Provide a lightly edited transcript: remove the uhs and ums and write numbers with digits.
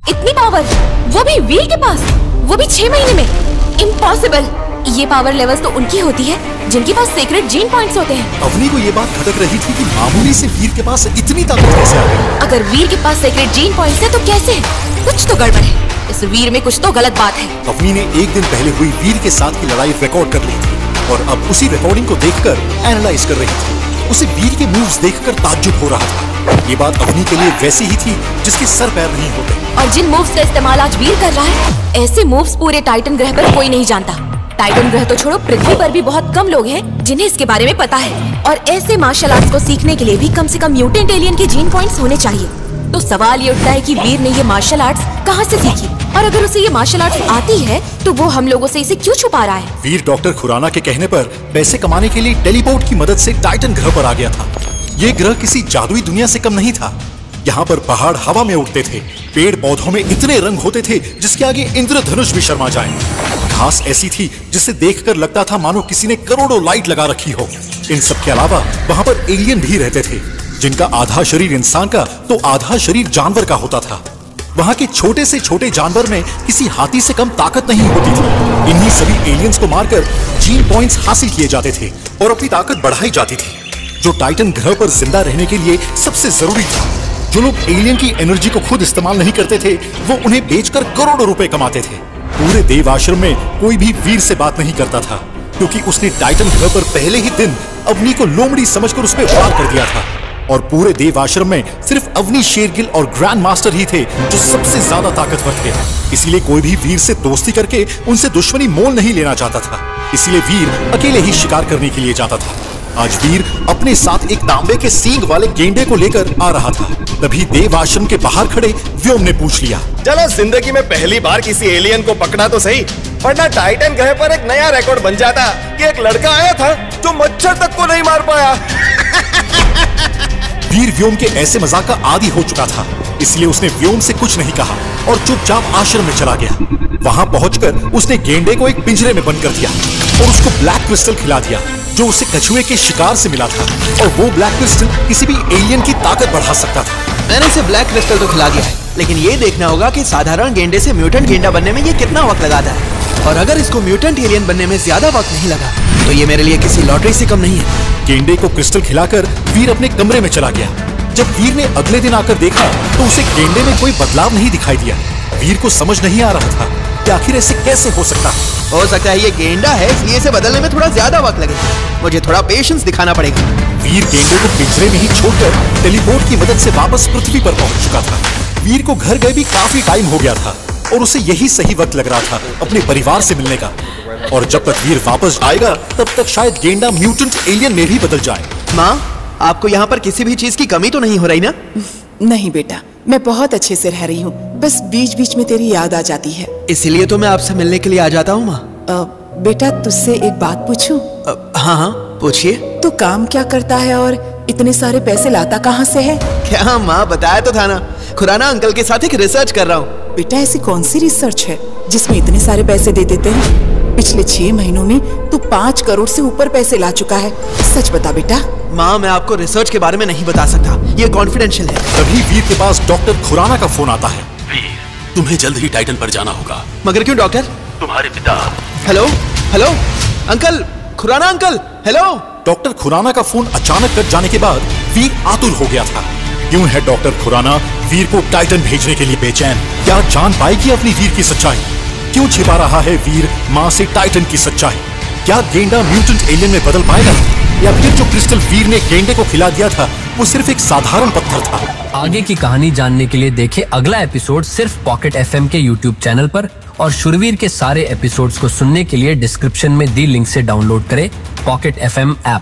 इतनी पावर, वो भी वीर के पास, वो भी 6 महीने में। इम्पॉसिबल। ये पावर लेवल्स तो उनकी होती है जिनके पास सीक्रेट जीन पॉइंट्स होते हैं। अवनी को ये बात खटक रही थी कि मामूली से वीर के पास इतनी ताकत कैसे आ गई। अगर वीर के पास सीक्रेट जीन पॉइंट्स है तो कैसे? कुछ तो गड़बड़ है, इस वीर में कुछ तो गलत बात है। अवनी ने एक दिन पहले हुई वीर के साथ की लड़ाई रिकॉर्ड कर ली थी और अब उसी रिकॉर्डिंग को देखकर एनालाइज कर रही थी। उसे वीर के मूव्स देखकर ताज्जुब हो रहा था। ये बात अवनी के लिए वैसी ही थी जिसके सर पैर नहीं होते। और जिन मूव्स का इस्तेमाल आज वीर कर रहा है, ऐसे मूव्स पूरे टाइटन ग्रह पर कोई नहीं जानता। टाइटन ग्रह तो छोड़ो, पृथ्वी पर भी बहुत कम लोग हैं जिन्हें इसके बारे में पता है। और ऐसे मार्शल आर्ट्स को सीखने के लिए भी कम से कम म्यूटेंट एलियन के जीन पॉइंट्स होने चाहिए। तो सवाल ये उठता है कि वीर ने ये मार्शल आर्ट्स कहाँ से सीखी, और अगर उसे ये मार्शल आर्ट्स आती है तो वो हम लोगों से इसे क्यों छुपा रहा है? वीर डॉक्टर खुराना के कहने पर पैसे कमाने के लिए टेलीपोर्ट की मदद से टाइटन ग्रह पर आ गया था। ये ग्रह किसी जादुई दुनिया से कम नहीं था। यहाँ पर पहाड़ हवा में उड़ते थे, पेड़ पौधों में इतने रंग होते थे जिसके आगे इंद्रधनुष भी शर्मा जाए। घास ऐसी थी जिसे देखकर लगता था मानो किसी ने करोड़ों लाइट लगा रखी हो। इन सब के अलावा वहाँ पर एलियन भी रहते थे जिनका आधा शरीर इंसान का तो आधा शरीर जानवर का होता था। वहाँ के छोटे से छोटे जानवर में किसी हाथी से कम ताकत नहीं होती थी। इन्हीं सभी एलियंस को मारकर जीन पॉइंट्स हासिल किए जाते थे और अपनी ताकत बढ़ाई जाती थी, जो टाइटन ग्रह पर जिंदा रहने के लिए सबसे जरूरी था। जो लोग एलियन की एनर्जी को खुद इस्तेमाल नहीं करते थे, वो उन्हें बेचकर करोड़ों रुपए कमाते थे। पूरे देव आश्रम में कोई भी वीर से बात नहीं करता था क्योंकि उसने टाइटन ग्रह पर पहले ही दिन अवनी को लोमड़ी समझकर उस पर वार कर दिया था। और पूरे देव आश्रम में सिर्फ अवनी शेरगिल और ग्रैंड मास्टर ही थे जो सबसे ज्यादा ताकतवर थे। इसीलिए कोई भी वीर से दोस्ती करके उनसे दुश्मनी मोल नहीं लेना चाहता था। इसीलिए वीर अकेले ही शिकार करने के लिए जाता था। आज वीर अपने साथ एक तांबे के सींग वाले गेंडे को लेकर आ रहा था। तभी देव आश्रम के बाहर खड़े व्योम ने पूछ लिया, चलो जिंदगी में पहली बार किसी एलियन को पकड़ा तो सही, वरना टाइटन ग्रह पर एक नया रिकॉर्ड बन जाता कि एक लड़का आया था जो मच्छर तक को नहीं मार पाया। वीर व्योम के ऐसे मजाक का आदी हो चुका था, इसलिए उसने व्योम से कुछ नहीं कहा और चुपचाप आश्रम में चला गया। वहां पहुंचकर उसने गेंडे को एक पिंजरे में बंद कर दिया और उसको ब्लैक क्रिस्टल खिला दिया जो उसे कछुए के शिकार से मिला था। और वो ब्लैक क्रिस्टल किसी भी एलियन की ताकत बढ़ा सकता था। मैंने इसे ब्लैक क्रिस्टल तो खिला दिया है, लेकिन ये देखना होगा कि साधारण गेंडे से म्यूटेंट गेंडा बनने में ये कितना वक्त लगाता है। और अगर इसको म्यूटेंट एलियन बनने में ज्यादा वक्त नहीं लगा तो ये मेरे लिए किसी लॉटरी से कम नहीं है। गेंडे को क्रिस्टल खिलाकर वीर अपने कमरे में चला गया। जब वीर ने अगले दिन आकर देखा तो उसे गेंडे में कोई बदलाव नहीं दिखाई दिया। वीर को समझ नहीं आ रहा था कि आखिर ऐसे कैसे हो सकता है। हो सकता है ये गेंडा है, इसलिए इसे बदलने में थोड़ा ज्यादा वक्त लगेगा। मुझे थोड़ा पेशेंस दिखाना पड़ेगा। वीर गेंडे को पिंजरे में ही छोड़कर टेलीपोर्ट की मदद से वापस पृथ्वी पर पहुंच चुका था। वीर को घर गए भी काफी टाइम हो गया था और उसे यही सही वक्त लग रहा था अपने परिवार से मिलने का। और जब तक वीर वापस आएगा तब तक शायद गेंडा म्यूटेंट एलियन में भी बदल जाए। माँ, आपको यहाँ पर किसी भी चीज की कमी तो नहीं हो रही ना? नहीं बेटा, मैं बहुत अच्छे से रह रही हूँ, बस बीच बीच में तेरी याद आ जाती है। इसीलिए तो मैं आपसे मिलने के लिए आ जाता हूँ माँ। बेटा, तुझसे एक बात पूछूं? हाँ हाँ पूछिए। तू काम क्या करता है और इतने सारे पैसे लाता कहाँ से है? क्या माँ, बताया तो था ना, खुराना अंकल के साथ एक रिसर्च कर रहा हूँ। बेटा, ऐसी कौन सी रिसर्च है जिसमें इतने सारे पैसे दे देते हैं? पिछले 6 महीनों में तू 5 करोड़ से ऊपर पैसे ला चुका है। सच बता बेटा। माँ, मैं आपको रिसर्च के बारे में नहीं बता सकता, ये कॉन्फिडेंशियल है। तभी वीर के पास डॉक्टर खुराना का फोन आता है। वीर, तुम्हें जल्द ही टाइटन पर जाना होगा। मगर क्यों डॉक्टर? तुम्हारे पिता। Hello hello uncle, Khurana uncle, hello. Doctor Khurana का फोन अचानक कट जाने के बाद वीर आतुर हो गया था। क्यों है डॉक्टर खुराना वीर को टाइटन भेजने के लिए बेचैन? क्या जान पाएगी अपनी वीर की सच्चाई? क्यों छिपा रहा है वीर माँ से टाइटन की सच्चाई? क्या गेंडा म्यूटेंट एलियन में बदल पाएगा, या फिर जो क्रिस्टल वीर ने गेंडे को खिला दिया था वो सिर्फ एक साधारण पत्थर था? आगे की कहानी जानने के लिए देखें अगला एपिसोड सिर्फ पॉकेट FM के YouTube चैनल पर, और शुरवीर के सारे एपिसोड्स को सुनने के लिए डिस्क्रिप्शन में दी लिंक से डाउनलोड करें पॉकेट FM ऐप।